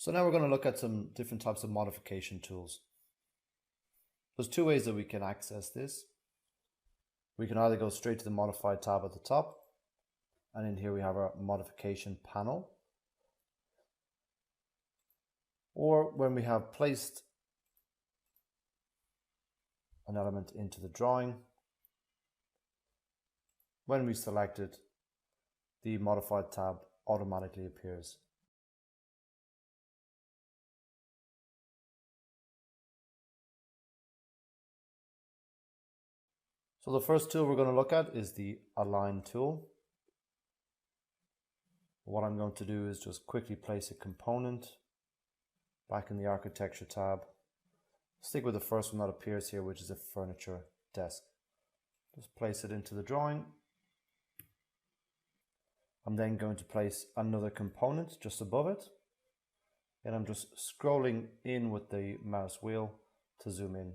So now we're going to look at some different types of modification tools. There's two ways that we can access this. We can either go straight to the Modify tab at the top, and in here we have our modification panel. Or when we have placed an element into the drawing, when we select it, the Modify tab automatically appears. So the first tool we're going to look at is the Align tool. What I'm going to do is just quickly place a component back in the Architecture tab. Stick with the first one that appears here, which is a furniture desk. Just place it into the drawing. I'm then going to place another component just above it. And I'm just scrolling in with the mouse wheel to zoom in.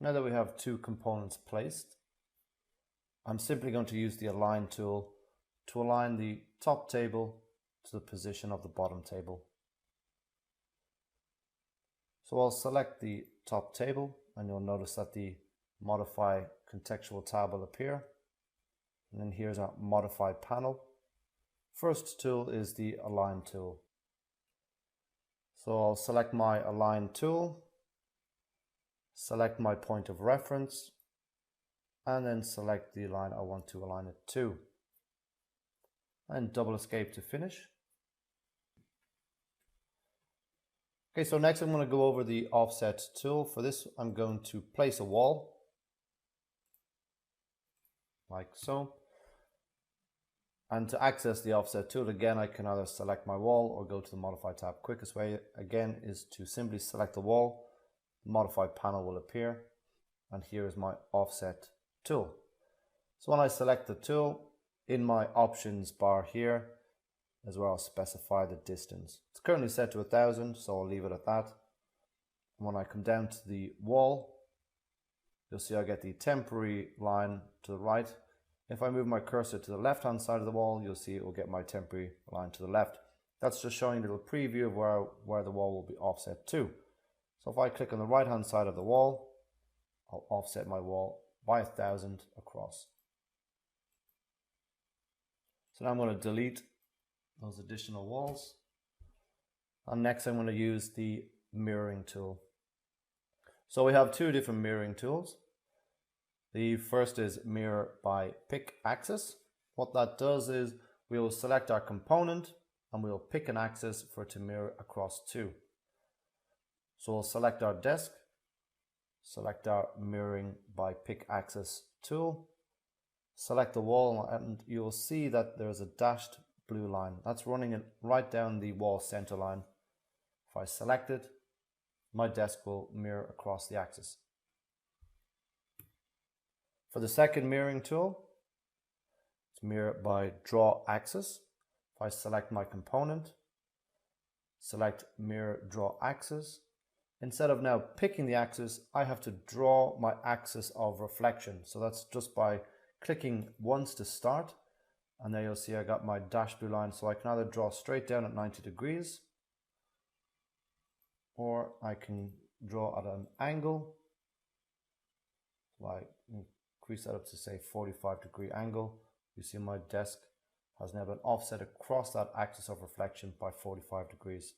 Now that we have two components placed, I'm simply going to use the Align tool to align the top table to the position of the bottom table. So I'll select the top table, and you'll notice that the Modify contextual tab will appear. And then here's our Modify panel. First tool is the Align tool. So I'll select my Align tool, select my point of reference, and then select the line I want to align it to. And double escape to finish. Okay, so next I'm going to go over the Offset tool. For this, I'm going to place a wall, like so. And to access the Offset tool, again, I can either select my wall or go to the Modify tab. Quickest way, again, is to simply select the wall. The Modify panel will appear, and here is my Offset tool. So when I select the tool, in my options bar here is where I'll specify the distance. It's currently set to 1000, so I'll leave it at that. And when I come down to the wall, you'll see I get the temporary line to the right. If I move my cursor to the left hand side of the wall, you'll see it will get my temporary line to the left. That's just showing a little preview of where the wall will be offset to. So if I click on the right hand side of the wall, I'll offset my wall by 1000 across. So now I'm going to delete those additional walls. And next I'm going to use the mirroring tool. So we have two different mirroring tools. The first is Mirror by Pick Axis. What that does is we will select our component and we'll pick an axis for it to mirror across to. So we'll select our desk, select our Mirroring by Pick Axis tool, select the wall, and you'll see that there's a dashed blue line. That's running it right down the wall center line. If I select it, my desk will mirror across the axis. For the second mirroring tool, it's Mirror by Draw Axis. If I select my component, select Mirror Draw Axis, instead of now picking the axis, I have to draw my axis of reflection. So that's just by clicking once to start, and there you'll see I got my dashed blue line. So I can either draw straight down at 90 degrees, or I can draw at an angle. So I increase that up to say 45-degree angle. You see my desk has now been offset across that axis of reflection by 45 degrees.